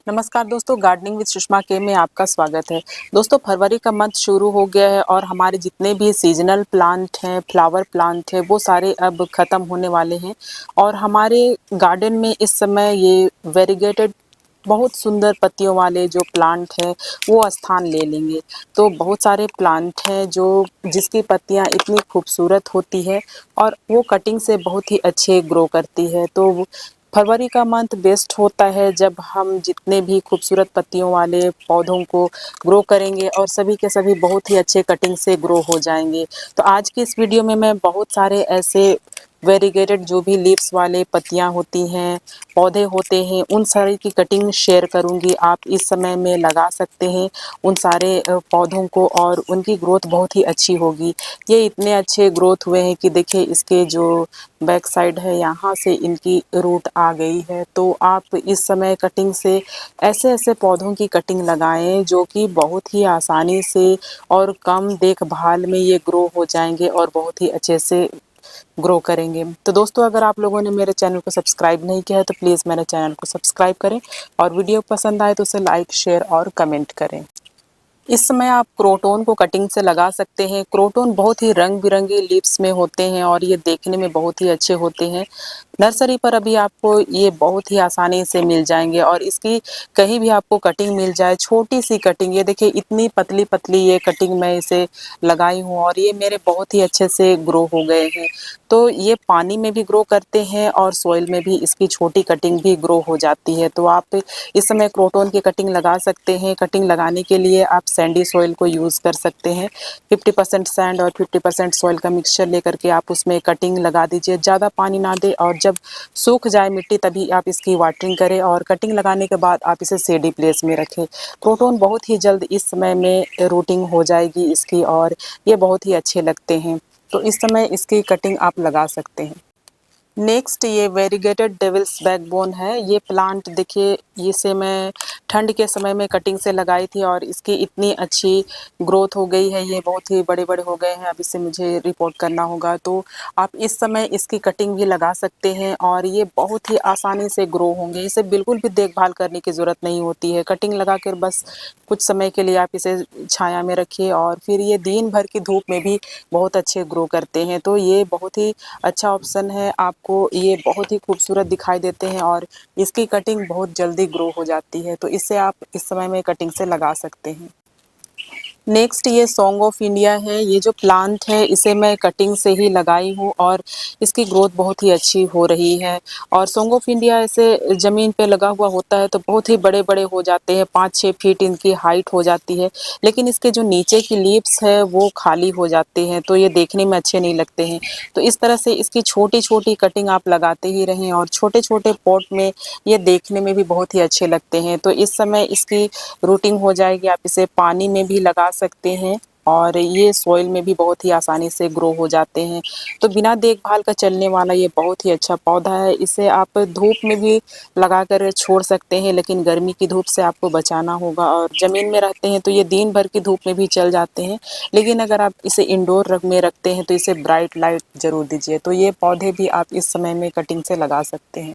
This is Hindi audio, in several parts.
नमस्कार दोस्तों, गार्डनिंग विद सुषमा के में आपका स्वागत है। दोस्तों, फरवरी का मंथ शुरू हो गया है और हमारे जितने भी सीजनल प्लांट हैं, फ्लावर प्लांट हैं, वो सारे अब ख़त्म होने वाले हैं और हमारे गार्डन में इस समय ये वेरीगेटेड बहुत सुंदर पत्तियों वाले जो प्लांट हैं, वो स्थान ले लेंगे। तो बहुत सारे प्लांट हैं जो जिसकी पत्तियाँ इतनी खूबसूरत होती है और वो कटिंग से बहुत ही अच्छे ग्रो करती है। तो फरवरी का मंथ बेस्ट होता है जब हम जितने भी खूबसूरत पत्तियों वाले पौधों को ग्रो करेंगे और सभी के सभी बहुत ही अच्छे कटिंग से ग्रो हो जाएंगे। तो आज की इस वीडियो में मैं बहुत सारे ऐसे वेरीगेटेड जो भी लीव्स वाले पत्तियां होती हैं, पौधे होते हैं, उन सारी की कटिंग शेयर करूंगी। आप इस समय में लगा सकते हैं उन सारे पौधों को और उनकी ग्रोथ बहुत ही अच्छी होगी। ये इतने अच्छे ग्रोथ हुए हैं कि देखिए इसके जो बैक साइड है यहाँ से इनकी रूट आ गई है। तो आप इस समय कटिंग से ऐसे ऐसे पौधों की कटिंग लगाएं जो कि बहुत ही आसानी से और कम देखभाल में ये ग्रो हो जाएंगे और बहुत ही अच्छे से ग्रो करेंगे। तो दोस्तों, अगर आप लोगों ने मेरे चैनल को सब्सक्राइब नहीं किया है तो प्लीज़ मेरे चैनल को सब्सक्राइब करें और वीडियो पसंद आए तो उसे लाइक, शेयर और कमेंट करें। इस समय आप क्रोटोन को कटिंग से लगा सकते हैं। क्रोटोन बहुत ही रंग बिरंगे लीव्स में होते हैं और ये देखने में बहुत ही अच्छे होते हैं। नर्सरी पर अभी आपको ये बहुत ही आसानी से मिल जाएंगे और इसकी कहीं भी आपको कटिंग मिल जाए, छोटी सी कटिंग, ये देखिए इतनी पतली पतली ये कटिंग मैं इसे लगाई हूँ और ये मेरे बहुत ही अच्छे से ग्रो हो गए हैं। तो ये पानी में भी ग्रो करते हैं और सॉइल में भी इसकी छोटी कटिंग भी ग्रो हो जाती है। तो आप इस समय क्रोटोन की कटिंग लगा सकते हैं। कटिंग लगाने के लिए आप सैंडी सॉइल को यूज़ कर सकते हैं। 50% सैंड और 50% सॉइल का मिक्सचर लेकर के आप उसमें कटिंग लगा दीजिए। ज़्यादा पानी ना दें और जब सूख जाए मिट्टी तभी आप इसकी वाटरिंग करें और कटिंग लगाने के बाद आप इसे शेडी प्लेस में रखें। क्रोटोन बहुत ही जल्द इस समय में रूटिंग हो जाएगी इसकी और ये बहुत ही अच्छे लगते हैं। तो इस समय इसकी कटिंग आप लगा सकते हैं। नेक्स्ट ये वेरीगेटेड डेविल्स बैकबोन है। ये प्लांट देखिए, इसे मैं ठंड के समय में कटिंग से लगाई थी और इसकी इतनी अच्छी ग्रोथ हो गई है। ये बहुत ही बड़े बड़े हो गए हैं। अब इसे मुझे रिपोर्ट करना होगा। तो आप इस समय इसकी कटिंग भी लगा सकते हैं और ये बहुत ही आसानी से ग्रो होंगे। इसे बिल्कुल भी देखभाल करने की ज़रूरत नहीं होती है। कटिंग लगा कर बस कुछ समय के लिए आप इसे छाया में रखिए और फिर ये दिन भर की धूप में भी बहुत अच्छे ग्रो करते हैं। तो ये बहुत ही अच्छा ऑप्शन है। आपको ये बहुत ही खूबसूरत दिखाई देते हैं और इसकी कटिंग बहुत जल्दी ग्रो हो जाती है। तो इसे आप इस समय में कटिंग से लगा सकते हैं। नेक्स्ट ये सॉन्ग ऑफ इंडिया है। ये जो प्लांट है इसे मैं कटिंग से ही लगाई हूँ और इसकी ग्रोथ बहुत ही अच्छी हो रही है। और सॉन्ग ऑफ इंडिया ऐसे ज़मीन पे लगा हुआ होता है तो बहुत ही बड़े बड़े हो जाते हैं, 5-6 फीट इनकी हाइट हो जाती है। लेकिन इसके जो नीचे की लीव्स है वो खाली हो जाते हैं, तो ये देखने में अच्छे नहीं लगते हैं। तो इस तरह से इसकी छोटी छोटी कटिंग आप लगाते ही रहें और छोटे छोटे पॉट में ये देखने में भी बहुत ही अच्छे लगते हैं। तो इस समय इसकी रूटिंग हो जाएगी। आप इसे पानी में भी लगा सकते हैं और ये सॉइल में भी बहुत ही आसानी से ग्रो हो जाते हैं। तो बिना देखभाल का चलने वाला ये बहुत ही अच्छा पौधा है। इसे आप धूप में भी लगा कर छोड़ सकते हैं, लेकिन गर्मी की धूप से आपको बचाना होगा। और ज़मीन में रहते हैं तो ये दिन भर की धूप में भी चल जाते हैं, लेकिन अगर आप इसे इंडोर में रखते हैं तो इसे ब्राइट लाइट ज़रूर दीजिए। तो ये पौधे भी आप इस समय में कटिंग से लगा सकते हैं।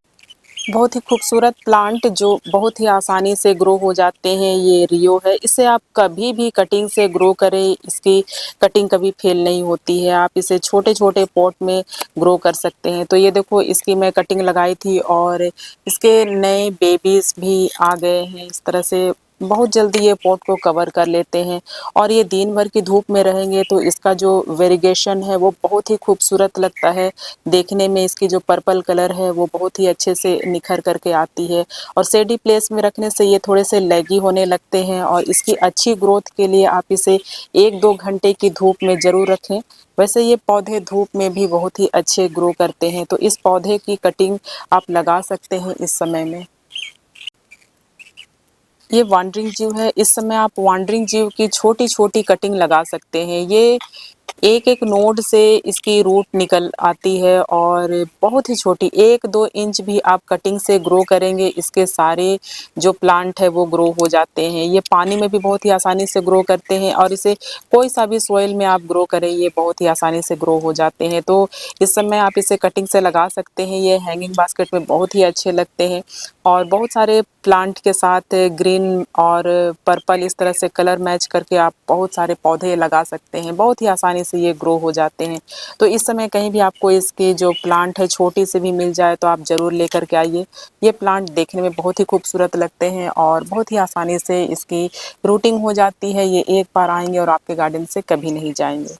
बहुत ही खूबसूरत प्लांट जो बहुत ही आसानी से ग्रो हो जाते हैं, ये रियो है। इसे आप कभी भी कटिंग से ग्रो करें, इसकी कटिंग कभी फेल नहीं होती है। आप इसे छोटे छोटे पॉट में ग्रो कर सकते हैं। तो ये देखो, इसकी मैं कटिंग लगाई थी और इसके नए बेबीज भी आ गए हैं। इस तरह से बहुत जल्दी ये पॉट को कवर कर लेते हैं और ये दिन भर की धूप में रहेंगे तो इसका जो वेरिगेशन है वो बहुत ही खूबसूरत लगता है। देखने में इसकी जो पर्पल कलर है वो बहुत ही अच्छे से निखर करके आती है और शेडी प्लेस में रखने से ये थोड़े से लैगी होने लगते हैं। और इसकी अच्छी ग्रोथ के लिए आप इसे 1-2 घंटे की धूप में ज़रूर रखें। वैसे ये पौधे धूप में भी बहुत ही अच्छे ग्रो करते हैं। तो इस पौधे की कटिंग आप लगा सकते हैं इस समय में। ये वांडरिंग जीव है। इस समय आप वांडरिंग जीव की छोटी छोटी कटिंग लगा सकते हैं। ये एक-एक नोड से इसकी रूट निकल आती है और बहुत ही छोटी 1-2 इंच भी आप कटिंग से ग्रो करेंगे, इसके सारे जो प्लांट है वो ग्रो हो जाते हैं। ये पानी में भी बहुत ही आसानी से ग्रो करते हैं और इसे कोई सा भी सॉइल में आप ग्रो करें, ये बहुत ही आसानी से ग्रो हो जाते हैं। तो इस समय आप इसे कटिंग से लगा सकते हैं, ये हैंगिंग बास्केट में बहुत ही अच्छे लगते हैं और बहुत सारे प्लांट के साथ ग्रीन और पर्पल इस तरह से कलर मैच करके आप बहुत सारे पौधे लगा सकते हैं। बहुत ही आसानी से ये ग्रो हो जाते हैं। तो इस समय कहीं भी आपको इसके जो प्लांट है छोटी से भी मिल जाए तो आप ज़रूर लेकर के आइए। ये प्लांट देखने में बहुत ही खूबसूरत लगते हैं और बहुत ही आसानी से इसकी रूटिंग हो जाती है। ये एक बार आएँगे और आपके गार्डन से कभी नहीं जाएँगे।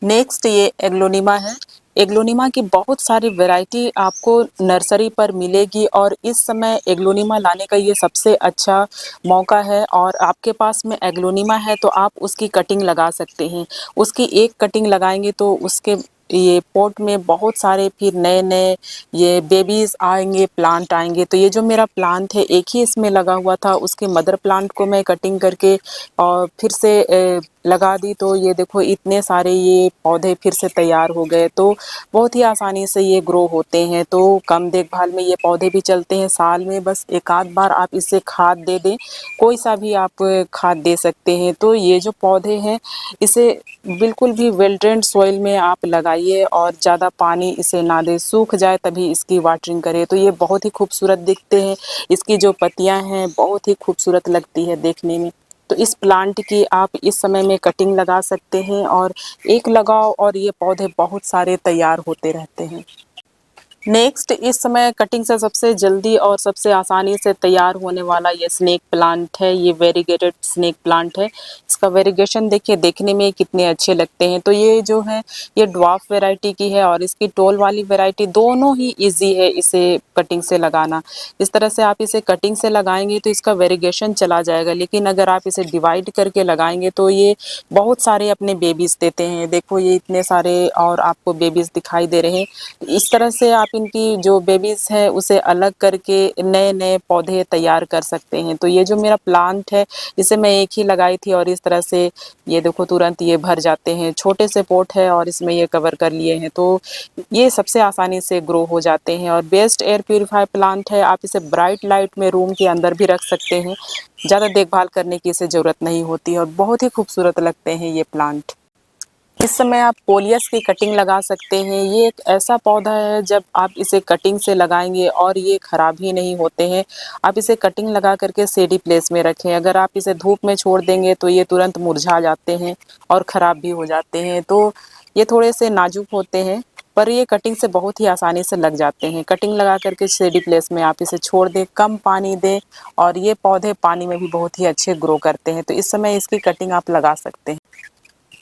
नेक्स्ट ये एग्लोनिमा है। एग्लोनिमा की बहुत सारी वैरायटी आपको नर्सरी पर मिलेगी और इस समय एग्लोनिमा लाने का ये सबसे अच्छा मौका है और आपके पास में एग्लोनिमा है तो आप उसकी कटिंग लगा सकते हैं। उसकी एक कटिंग लगाएँगे तो उसके ये पॉट में बहुत सारे फिर नए-नए ये बेबीज़ आएँगे, प्लांट आएँगे। तो ये जो मेरा प्लांट है एक ही इसमें लगा हुआ था, उसके मदर प्लांट को मैं कटिंग करके और फिर से लगा दी तो ये देखो इतने सारे ये पौधे फिर से तैयार हो गए। तो बहुत ही आसानी से ये ग्रो होते हैं। तो कम देखभाल में ये पौधे भी चलते हैं। साल में बस एक आध बार आप इसे खाद दे दें, कोई सा भी आप खाद दे सकते हैं। तो ये जो पौधे हैं इसे बिल्कुल भी वेल ड्रेन्ड सॉइल में आप लगाइए और ज़्यादा पानी इसे ना दें, सूख जाए तभी इसकी वाटरिंग करें। तो ये बहुत ही खूबसूरत दिखते हैं। इसकी जो पत्तियाँ हैं बहुत ही खूबसूरत लगती है देखने में। तो इस प्लांट की आप इस समय में कटिंग लगा सकते हैं और एक लगाओ और ये पौधे बहुत सारे तैयार होते रहते हैं। नेक्स्ट इस समय कटिंग से सबसे जल्दी और सबसे आसानी से तैयार होने वाला ये स्नेक प्लांट है। ये वेरीगेटेड स्नेक प्लांट है। इसका वेरीगेशन देखिए देखने में कितने अच्छे लगते हैं। तो ये जो है ये ड्वार्फ वैरायटी की है और इसकी टॉल वाली वैरायटी दोनों ही ईज़ी है इसे कटिंग से लगाना। इस तरह से आप इसे कटिंग से लगाएँगे तो इसका वेरीगेशन चला जाएगा, लेकिन अगर आप इसे डिवाइड करके लगाएँगे तो ये बहुत सारे अपने बेबीज़ देते हैं। देखो ये इतने सारे और आपको बेबीज़ दिखाई दे रहे हैं। इस तरह से आप इनकी जो बेबीज़ है उसे अलग करके नए-नए पौधे तैयार कर सकते हैं। तो ये जो मेरा प्लांट है इसे मैं एक ही लगाई थी और इस तरह से ये देखो तुरंत ये भर जाते हैं। छोटे से पॉट है और इसमें ये कवर कर लिए हैं। तो ये सबसे आसानी से ग्रो हो जाते हैं और बेस्ट एयर प्यूरीफायर प्लांट है। आप इसे ब्राइट लाइट में रूम के अंदर भी रख सकते हैं। ज़्यादा देखभाल करने की इसे ज़रूरत नहीं होती और बहुत ही खूबसूरत लगते हैं ये प्लांट। इस समय आप कोलियस की कटिंग लगा सकते हैं। ये एक ऐसा पौधा है जब आप इसे कटिंग से लगाएँगे और ये ख़राब ही नहीं होते हैं। आप इसे कटिंग लगा कर के शेडी प्लेस में रखें। अगर आप इसे धूप में छोड़ देंगे तो ये तुरंत मुरझा जाते हैं और ख़राब भी हो जाते हैं। तो ये थोड़े से नाज़ुक होते हैं, पर ये कटिंग से बहुत ही आसानी से लग जाते हैं। कटिंग लगा कर के शेडी प्लेस में आप इसे छोड़ दें, कम पानी दें और ये पौधे पानी में भी बहुत ही अच्छे ग्रो करते हैं। तो इस समय इसकी कटिंग आप लगा सकते हैं।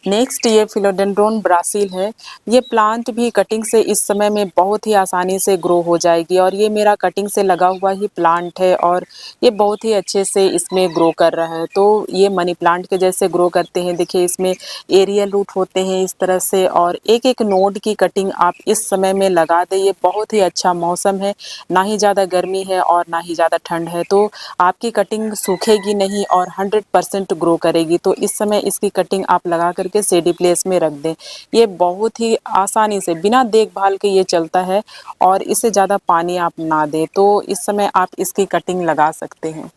नेक्स्ट ये फिलोडेंड्रोन ब्राज़ील है। ये प्लांट भी कटिंग से इस समय में बहुत ही आसानी से ग्रो हो जाएगी और ये मेरा कटिंग से लगा हुआ ही प्लांट है और ये बहुत ही अच्छे से इसमें ग्रो कर रहा है। तो ये मनी प्लांट के जैसे ग्रो करते हैं। देखिए इसमें एरियल रूट होते हैं इस तरह से और एक-एक नोड की कटिंग आप इस समय में लगा दें। ये बहुत ही अच्छा मौसम है, ना ही ज़्यादा गर्मी है और ना ही ज़्यादा ठंड है। तो आपकी कटिंग सूखेगी नहीं और 100% ग्रो करेगी। तो इस समय इसकी कटिंग आप लगा कर के शेडी प्लेस में रख दें। ये बहुत ही आसानी से बिना देखभाल के ये चलता है और इससे ज़्यादा पानी आप ना दें। तो इस समय आप इसकी कटिंग लगा सकते हैं।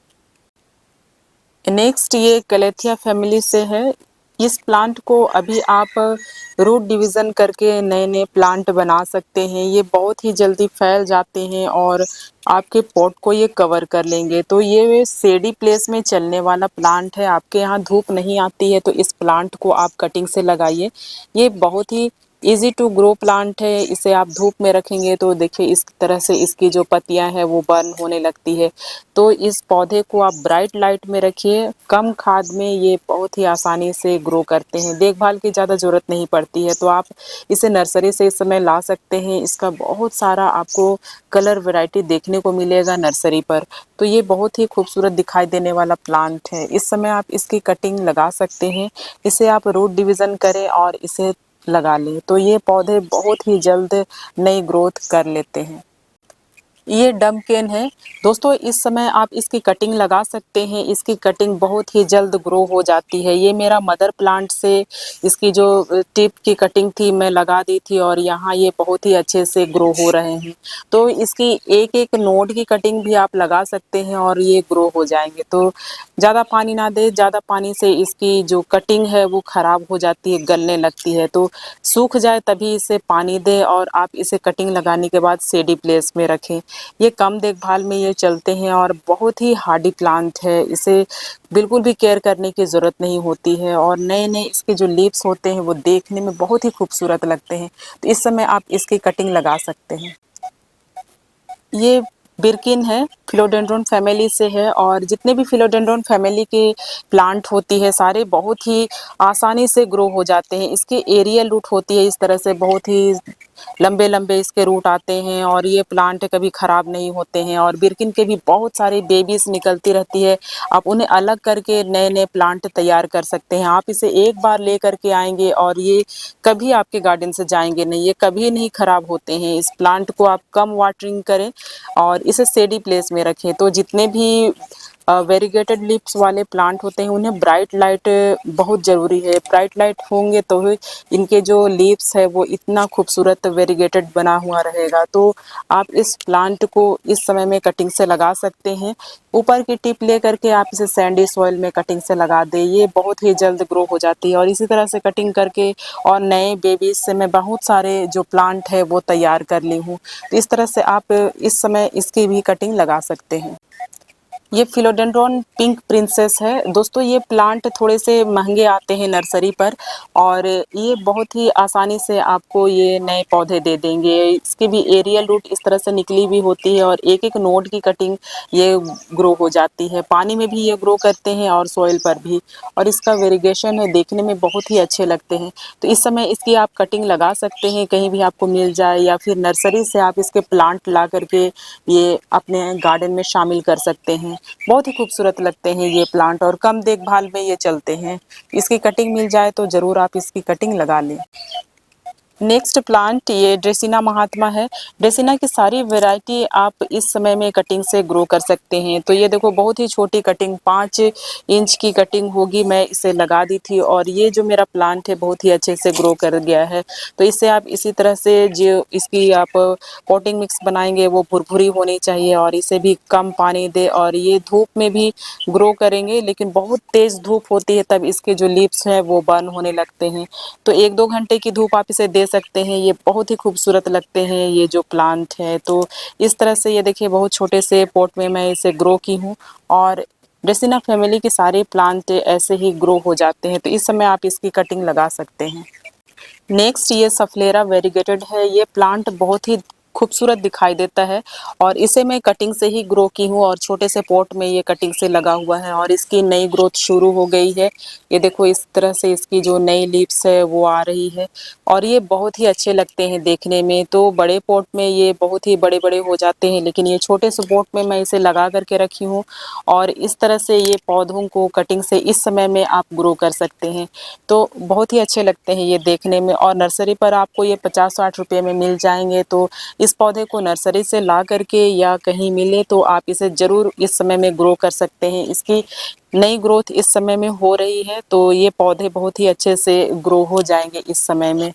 नेक्स्ट ये कैलेथिया फैमिली से है। इस प्लांट को अभी आप रूट डिवीज़न करके नए-नए प्लांट बना सकते हैं। ये बहुत ही जल्दी फैल जाते हैं और आपके पॉट को ये कवर कर लेंगे। तो ये शेडी प्लेस में चलने वाला प्लांट है। आपके यहाँ धूप नहीं आती है तो इस प्लांट को आप कटिंग से लगाइए। ये बहुत ही ईज़ी टू ग्रो प्लांट है। इसे आप धूप में रखेंगे तो देखिए इस तरह से इसकी जो पत्तियाँ हैं वो बर्न होने लगती है। तो इस पौधे को आप ब्राइट लाइट में रखिए, कम खाद में ये बहुत ही आसानी से ग्रो करते हैं। देखभाल की ज़्यादा ज़रूरत नहीं पड़ती है। तो आप इसे नर्सरी से इस समय ला सकते हैं। इसका बहुत सारा आपको कलर वैरायटी देखने को मिलेगा नर्सरी पर। तो ये बहुत ही खूबसूरत दिखाई देने वाला प्लांट है। इस समय आप इसकी कटिंग लगा सकते हैं। इसे आप रूट डिवीज़न करें और इसे लगा लें। तो ये पौधे बहुत ही जल्द नई ग्रोथ कर लेते हैं। ये डमकेन है। दोस्तों इस समय आप इसकी कटिंग लगा सकते हैं, इसकी कटिंग बहुत ही जल्द ग्रो हो जाती है। ये मेरा मदर प्लांट से इसकी जो टिप की कटिंग थी मैं लगा दी थी और यहाँ ये बहुत ही अच्छे से ग्रो हो रहे हैं। तो इसकी एक-एक नोड की कटिंग भी आप लगा सकते हैं और ये ग्रो हो जाएँगे। तो ज़्यादा पानी ना दें, ज़्यादा पानी से इसकी जो कटिंग है वो ख़राब हो जाती है, गलने लगती है। तो सूख जाए तभी इसे पानी दें और आप इसे कटिंग लगाने के बाद शेडी प्लेस में रखें। ये कम देखभाल में ये चलते हैं और बहुत ही हार्डी प्लांट है। इसे बिल्कुल भी केयर करने की ज़रूरत नहीं होती है और नए-नए इसके जो लीव्स होते हैं वो देखने में बहुत ही खूबसूरत लगते हैं। तो इस समय आप इसकी कटिंग लगा सकते हैं। ये बिरकिन है, फिलोडेंड्रोन फैमिली से है और जितने भी फिलोडेंड्रोन फैमिली के प्लांट होती है सारे बहुत ही आसानी से ग्रो हो जाते हैं। इसकी एरियल रूट होती है इस तरह से बहुत ही लंबे-लंबे इसके रूट आते हैं और ये प्लांट कभी ख़राब नहीं होते हैं और बिरकिन के भी बहुत सारी बेबीज़ निकलती रहती है। आप उन्हें अलग करके नए-नए प्लांट तैयार कर सकते हैं। आप इसे एक बार लेकर के आएँगे और ये कभी आपके गार्डन से जाएँगे नहीं, ये कभी नहीं ख़राब होते हैं। इस प्लांट को आप कम वाटरिंग करें और इसे शेडी प्लेस में रखें। तो जितने भी वेरीगेटेड लीव्स वाले प्लांट होते हैं उन्हें ब्राइट लाइट बहुत ज़रूरी है। ब्राइट लाइट होंगे तो ही इनके जो लीव्स है वो इतना खूबसूरत वेरीगेटेड बना हुआ रहेगा। तो आप इस प्लांट को इस समय में कटिंग से लगा सकते हैं। ऊपर की टिप लेकर के आप इसे सैंडी सॉइल में कटिंग से लगा दें, ये बहुत ही जल्द ग्रो हो जाती है और इसी तरह से कटिंग करके और नए बेबीज़ से मैं बहुत सारे जो प्लांट है वो तैयार कर ली हूँ। तो इस तरह से आप इस समय इसकी भी कटिंग लगा सकते हैं। ये फिलोडेंड्रॉन पिंक प्रिंसेस है। दोस्तों ये प्लांट थोड़े से महँगे आते हैं नर्सरी पर और ये बहुत ही आसानी से आपको ये नए पौधे दे देंगे। इसकी भी एरियल रूट इस तरह से निकली हुई होती है और एक-एक नोड की कटिंग ये ग्रो हो जाती है। पानी में भी ये ग्रो करते हैं और सॉइल पर भी और इसका वेरिगेशन है देखने में बहुत ही अच्छे लगते हैं। तो इस समय इसकी आप कटिंग लगा सकते हैं, कहीं भी आपको मिल जाए या फिर नर्सरी से आप इसके प्लांट ला कर के ये अपने गार्डन में शामिल कर सकते हैं। बहुत ही खूबसूरत लगते हैं ये प्लांट और कम देखभाल में ये चलते हैं। इसकी कटिंग मिल जाए तो ज़रूर आप इसकी कटिंग लगा लें। नेक्स्ट प्लांट ये ड्रेसिना महात्मा है। ड्रेसिना की सारी वैरायटी आप इस समय में कटिंग से ग्रो कर सकते हैं। तो ये देखो बहुत ही छोटी कटिंग 5 इंच की कटिंग होगी, मैं इसे लगा दी थी और ये जो मेरा प्लांट है बहुत ही अच्छे से ग्रो कर गया है। तो इससे आप इसी तरह से जो इसकी आप पॉटिंग मिक्स बनाएँगे वो भुरभुरी होनी चाहिए और इसे भी कम पानी दें और ये धूप में भी ग्रो करेंगे लेकिन बहुत तेज़ धूप होती है तब इसके जो लीव्स हैं वो बर्न होने लगते हैं। तो 1-2 घंटे की धूप आप इसे दे सकते हैं, ये बहुत ही खूबसूरत लगते हैं ये जो प्लांट है। तो इस तरह से ये देखिए बहुत छोटे से पॉट में मैं इसे ग्रो की हूँ और ड्रेसिना फैमिली के सारे प्लांट ऐसे ही ग्रो हो जाते हैं, तो इस समय आप इसकी कटिंग लगा सकते हैं। नेक्स्ट ये सफलेरा वेरीगेटेड है। ये प्लांट बहुत ही खूबसूरत दिखाई देता है और इसे मैं कटिंग से ही ग्रो की हूँ और छोटे से पॉट में ये कटिंग से लगा हुआ है और इसकी नई ग्रोथ शुरू हो गई है। ये देखो इस तरह से इसकी जो नई लीव्स है वो आ रही है और ये बहुत ही अच्छे लगते हैं देखने में। तो बड़े पॉट में ये बहुत ही बड़े-बड़े हो जाते हैं लेकिन ये छोटे से पॉट में मैं इसे लगा कर के रखी हूँ और इस तरह से ये पौधों को कटिंग से इस समय में आप ग्रो कर सकते हैं। तो बहुत ही अच्छे लगते हैं ये देखने में और नर्सरी पर आपको ये 50-60 रुपए में मिल जाएँगे। तो इस पौधे को नर्सरी से ला करके या कहीं मिले तो आप इसे ज़रूर इस समय में ग्रो कर सकते हैं। इसकी नई ग्रोथ इस समय में हो रही है तो ये पौधे बहुत ही अच्छे से ग्रो हो जाएँगे इस समय में।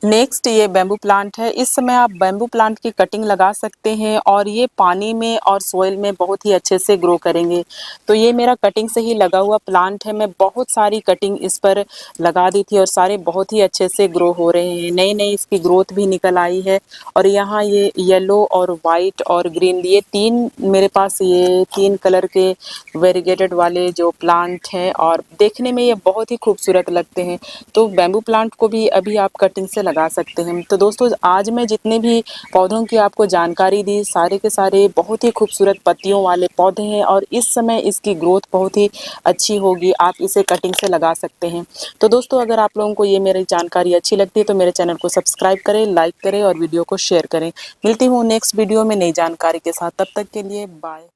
नेक्स्ट ये बैम्बू प्लांट है। इस समय आप बैम्बू प्लांट की कटिंग लगा सकते हैं और ये पानी में और सॉइल में बहुत ही अच्छे से ग्रो करेंगे। तो ये मेरा कटिंग से ही लगा हुआ प्लांट है। मैं बहुत सारी कटिंग इस पर लगा दी थी और सारे बहुत ही अच्छे से ग्रो हो रहे हैं। नई-नई इसकी ग्रोथ भी निकल आई है और यहाँ ये येलो और व्हाइट और ग्रीन ये 3 मेरे पास ये 3 कलर के वेरीगेटेड वाले जो प्लांट हैं और देखने में ये बहुत ही खूबसूरत लगते हैं। तो बैम्बू प्लांट को भी अभी आप कटिंग से लगा सकते हैं। तो दोस्तों आज मैं जितने भी पौधों की आपको जानकारी दी सारे के सारे बहुत ही खूबसूरत पत्तियों वाले पौधे हैं और इस समय इसकी ग्रोथ बहुत ही अच्छी होगी, आप इसे कटिंग से लगा सकते हैं। तो दोस्तों अगर आप लोगों को ये मेरी जानकारी अच्छी लगती है तो मेरे चैनल को सब्सक्राइब करें, लाइक करें और वीडियो को शेयर करें। मिलती हूँ नेक्स्ट वीडियो में नई जानकारी के साथ, तब तक के लिए बाय।